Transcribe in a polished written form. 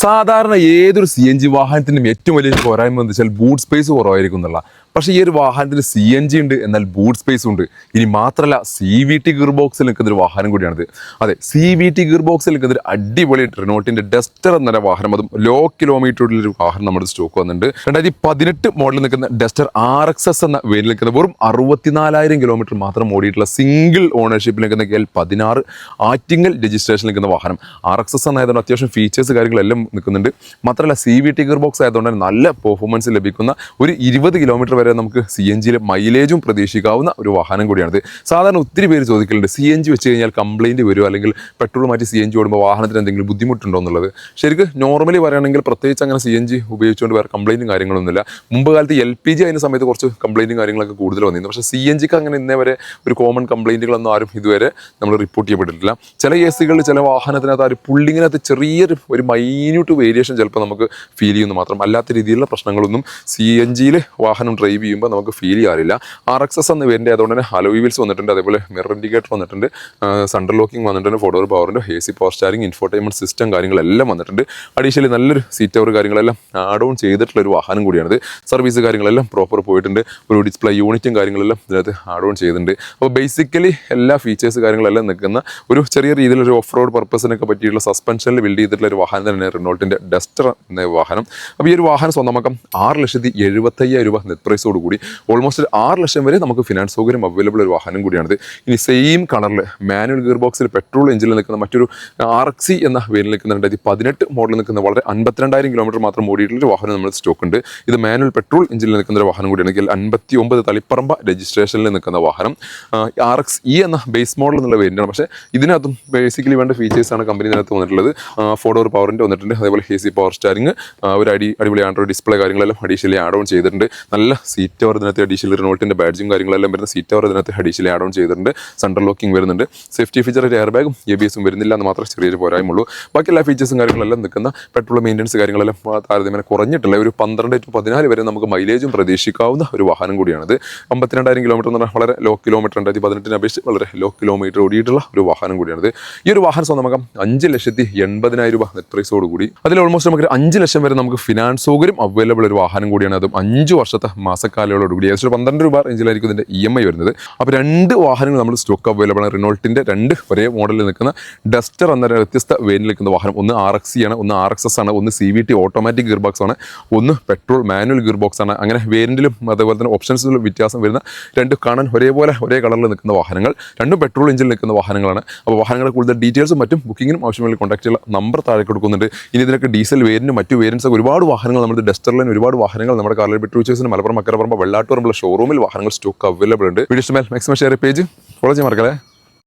സാധാരണ ഏതൊരു CNG വാഹനത്തിനും ഏറ്റവും വലിയ പോരായ്മ എന്ന് വെച്ചാൽ ബൂട്ട് സ്പേസ് കുറവായിരിക്കും എന്നുള്ള. പക്ഷേ ഈ ഒരു വാഹനത്തിന് CNG ഉണ്ട്, എന്നാൽ ബൂട്ട് സ്പേസ് ഉണ്ട്. ഇനി മാത്രമല്ല CVT ഗിയർ ബോക്സിൽ നിൽക്കുന്ന ഒരു വാഹനം കൂടിയാണിത്. അതെ, CVT ഗിയർ ബോക്സിൽ നിൽക്കുന്ന ഒരു അടിപൊളി റെനോൾട്ടിന്റെ ഡസ്റ്റർ എന്ന വാഹനം, അതും ലോ കിലോമീറ്ററിലുള്ള ഒരു വാഹനം നമ്മുടെ സ്റ്റോക്ക് വന്നിട്ടുണ്ട്. 2018 മോഡലിൽ നിൽക്കുന്ന ഡസ്റ്റർ RXS എന്ന വേരിൽ നിൽക്കുന്ന വെറും 64,000 കിലോമീറ്റർ മാത്രം ഓടിയിട്ടുള്ള സിംഗിൾ ഓണർഷിപ്പിൽ നിൽക്കുന്ന KL16 ആറ്റിങ്ങൽ രജിസ്ട്രേഷൻ നിൽക്കുന്ന വാഹനം. RXS എന്നായതുകൊണ്ട് അത്യാവശ്യം ഫീച്ചേഴ്സ് കാര്യങ്ങളെല്ലാം നിൽക്കുന്നുണ്ട്. മാത്രമല്ല CVT ഗിയർ ബോക്സ് ആയതുകൊണ്ട് നല്ല പെർഫോമൻസ് ലഭിക്കുന്ന ഒരു 20 കിലോമീറ്റർ വരെ നമുക്ക് CNGയിൽ മൈലേജും പ്രതീക്ഷിക്കാവുന്ന ഒരു വാഹനം കൂടിയാണിത്. സാധാരണ ഒത്തിരി പേര് ചോദിക്കലുണ്ട്, CNG വെച്ച് കഴിഞ്ഞാൽ കംപ്ലൈൻറ്റ് വരുമോ, അല്ലെങ്കിൽ പെട്രോൾ മാറ്റി CNG ഓടുമ്പോൾ വാഹനത്തിന് എന്തെങ്കിലും ബുദ്ധിമുട്ടുണ്ടോ എന്നുള്ളത്. ശരിക്കും നോർമലി പറയുകയാണെങ്കിൽ പ്രത്യേകിച്ച് അങ്ങനെ CNG ഉപയോഗിച്ചുകൊണ്ട് വേറെ കംപ്ലൈൻറ്റും കാര്യങ്ങളൊന്നുമില്ല. മുമ്പ് കാലത്ത് LPG അതിന് സമയത്ത് കുറച്ച് കംപ്ലൈൻറ്റും കാര്യങ്ങളൊക്കെ കൂടുതൽ വന്നിരുന്നു. പക്ഷേ CNGക്ക് അങ്ങനെ ഇന്നേ വരെ ഒരു കോമൺ കംപ്ലൈൻറ്റുകളൊന്നും ആരും ഇതുവരെ നമ്മൾ റിപ്പോർട്ട് ചെയ്യപ്പെട്ടിട്ടില്ല. ചില കേസുകളിൽ ചില വാഹനത്തിനകത്ത് ആ ഒരു പുള്ളിങ്ങിനകത്ത് ചെറിയൊരു മൈന്യൂട്ട് വേരിയേഷൻ ചിലപ്പോൾ നമുക്ക് ഫീൽ ചെയ്യുന്നു മാത്രം. അല്ലാത്ത രീതിയിലുള്ള പ്രശ്നങ്ങളൊന്നും CNGയിൽ വാഹനം ഡ്രൈവ് ചെയ്യുമ്പോൾ നമുക്ക് ഫീൽ ചെയ്യാറില്ല. RXS എന്ന വേരിയൻ്റ് ആയതുകൊണ്ട് തന്നെ അലോയ് വീൽസ് വന്നിട്ടുണ്ട്, അതേപോലെ മിറർ ഇൻഡിക്കേറ്റർ വന്നിട്ടുണ്ട്, സെൻട്രൽ ലോക്കിംഗ് വന്നിട്ടുണ്ട്, ഫോർവേഡ് പവറിൻ്റെ AC power steering, infotainment system കാര്യങ്ങളെല്ലാം വന്നിട്ടുണ്ട്. അഡീഷണലി നല്ലൊരു സീറ്റ് കവർ കാര്യങ്ങളെല്ലാം ആഡ് ഓൺ ചെയ്തിട്ടുള്ള ഒരു വാഹനം കൂടിയാണിത്. സർവീസ് കാര്യങ്ങളെല്ലാം പ്രോപ്പർ പോയിട്ടുണ്ട്. ഒരു ഡിസ്പ്ലേ യൂണിറ്റും കാര്യങ്ങളെല്ലാം ഇതിനകത്ത് ആഡ് ഓൺ ചെയ്തിട്ടുണ്ട്. അപ്പോൾ ബേസിക്കലി എല്ലാ ഫീച്ചേഴ്സ് കാര്യങ്ങളെല്ലാം നിൽക്കുന്ന ഒരു ചെറിയ രീതിയിലൊരു ഓഫ് റോഡ് പർപ്പസിനൊക്കെ പറ്റിയിട്ടുള്ള സസ്പെൻഷനിൽ ബിൽഡ് ചെയ്തിട്ടുള്ള ഒരു വാഹനം തന്നെ റിനോൾട്ടിൻ്റെ ഡസ്റ്റർ എന്ന വാഹനം. അപ്പോൾ ഈ ഒരു വാഹനം സ്വന്തമാക്കാം 6,75,000 രൂപ നെറ്റ് പ്രൈസോട് കൂടി ഓൾമോസ്റ്റ് 6 ലക്ഷം വരെ നമുക്ക് ഫിനാൻസ് സൗകര്യം അവൈലബിൾ ഒരു വാഹനം കൂടിയാണിത്. ഇനി സെയിം കളറിൽ മാനുവൽ ഗിയർ ബോക്സിൽ പെട്രോൾ എഞ്ചിനിൽ നിൽക്കുന്ന മറ്റൊരു RXE എന്ന വേരിൽ നിൽക്കുന്ന 2018 മോഡലിൽ നിൽക്കുന്ന വളരെ 52,000 കിലോമീറ്റർ മാത്രം ഓടിയിട്ടുള്ളൊരു വാഹനം നമ്മൾ സ്റ്റോക്ക് ഉണ്ട്. ഇത് മാനുവൽ പെട്രോൾ എഞ്ചിനിൽ നിൽക്കുന്ന ഒരു വാഹനം കൂടിയാണെങ്കിൽ 59 തളിപ്പറമ്പ രജിസ്ട്രേഷനിൽ നിൽക്കുന്ന വാഹനം. RXE എന്ന ബേസ് മോഡൽ എന്നുള്ള വേരിയൻ്റാണ്. പക്ഷേ ഇതിനകത്തും ബേസിക്കലി വേണ്ട ഫീച്ചേഴ്സാണ് കമ്പനി ഇതിനകത്ത് വന്നിട്ടുള്ളത്. 4 ഡോർ പവറിൻ്റെ വന്നിട്ടുണ്ട്, അതേപോലെ AC പവർ സ്റ്റാരിങ്, ഒരു അടിപൊളി ആൻഡ്രോയിഡ് ഡിസ്പ്ലേ കാര്യങ്ങളെല്ലാം അഡീഷണലി ആഡ് ഓൺ ചെയ്തിട്ടുണ്ട്. നല്ല സീറ്റ് കവർ ഇതിനകത്ത് അഡീഷണൽ റിനോൾട്ടിൻ്റെ ബാഡ്ജും കാര്യങ്ങളെല്ലാം വരുന്ന സീറ്റ് കവർ ഇതിനകത്ത് അഡീഷണലി ആഡ് ഓൺ ചെയ്തിട്ടുണ്ട്. സെൻട്രൽ ലോക്കിംഗ് വരുന്നുണ്ട്. സേഫ്റ്റി ഫീച്ചർ എയർ ബാഗും ABS-ഉം വരുന്നില്ല എന്ന് മാത്രമേ ചെറിയൊരു പോരായ്മുള്ളൂ. ബാക്കി എല്ലാ ഫീച്ചേഴ്സും കാര്യങ്ങളെല്ലാം നിൽക്കുന്ന പെട്രോൾ മെയിൻ്റനൻസ് കാര്യങ്ങളെല്ലാം താരതമ്യേന കുറഞ്ഞിട്ടുള്ള ഒരു 12 to 14 വരെ നമുക്ക് മൈലേജും പ്രതീക്ഷിക്കാവുന്ന ഒരു വാഹനം കൂടിയാണിത്. 52,000 കിലോമീറ്റർ എന്ന് പറഞ്ഞാൽ വളരെ ലോ കിലോമീറ്റർ, 2018 അപേക്ഷിച്ച് വളരെ ലോ കിലോമീറ്റർ ഓടിയിട്ടുള്ള ഒരു വാഹനം കൂടിയാണിത്. ഈ ഒരു വാഹനം സ്വന്തമാക്കാം 5,80,000 രൂപ നെറ്റ് പ്രൈസോട് കൂടി. അതിൽ ഓൾമോസ്റ്റ് നമുക്ക് 5 ലക്ഷം വരെ നമുക്ക് ഫിനാൻസ് സൗകര്യം അവൈലബിൾ ഒരു വാഹനം കൂടിയാണ്. അതും 5 വർഷത്തെ മാസക്കാലയോടുകൂടി ഏകദേശം 12 രൂപ റേഞ്ചിലായിരിക്കും ഇതിൻ്റെ EMI വരുന്നത്. അപ്പോൾ 2 വാഹനങ്ങൾ നമ്മൾ സ്റ്റോക്ക് അവൈലബിൾ ആണ്. റിനോൾട്ടിൻ്റെ 2 ഒരേ മോഡലിൽ നിൽക്കുന്ന ഡസ്റ്റർ എന്ന വ്യത്യസ്ത വേരിൽ നിൽക്കുന്ന വാഹനം. ഒന്ന് RXE ആണ്, ഒന്ന് RXS ആണ്, ഒന്ന് CVT ഓട്ടോമാറ്റിക് ഗിയർ ബോക്സ് ആണ്, ഒന്ന് പെട്രോൾ മാനുവൽ ഗിയർ ബോക്സ് ആണ്. അങ്ങനെ വേരിയൻറ്റിലും അതേപോലെ തന്നെ ഓപ്ഷൻസിലും വ്യത്യാസം വരുന്ന 2 കാണാൻ ഒരേ കളറിൽ നിൽക്കുന്ന വാഹനങ്ങൾ, 2 പെട്രോൾ എഞ്ചിനിൽ നിൽക്കുന്ന വാഹനങ്ങളാണ്. അപ്പോൾ വാഹനങ്ങളുടെ കൂടുതൽ ഡീറ്റെയിൽസും മറ്റും ബുക്കിങ്ങിനും ആവശ്യമുള്ള കോൺടാക്ട് ചെയ്യുന്ന നമ്പർ താഴെ കൊടുക്കുന്നുണ്ട്. ഇനി ഇതിനൊക്കെ ഡീസൽ വേരിയൻറ്റും മറ്റു വേരിയൻസ് ഒരുപാട് വാഹനങ്ങൾ നമ്മുടെ ഡസ്റ്ററിലും ഒരുപാട് വാഹനങ്ങൾ നമ്മുടെ കാർലൈറ്റ് പെട്രോൾസിന് മലപ്പുറം മക്കരപ്പുറം വെള്ളാട്ടൂറുള്ള ഷോറൂമിൽ വാഹനങ്ങൾ സ്റ്റോക്ക് അവൈലബിൾ ഉണ്ട്. വീഡിയോ ഇഷ്ടമായാൽ മാക്സിമം ഷെയർ പേജ് ഫോളോ ചെയ്യാൻ മറക്കല്ലേ.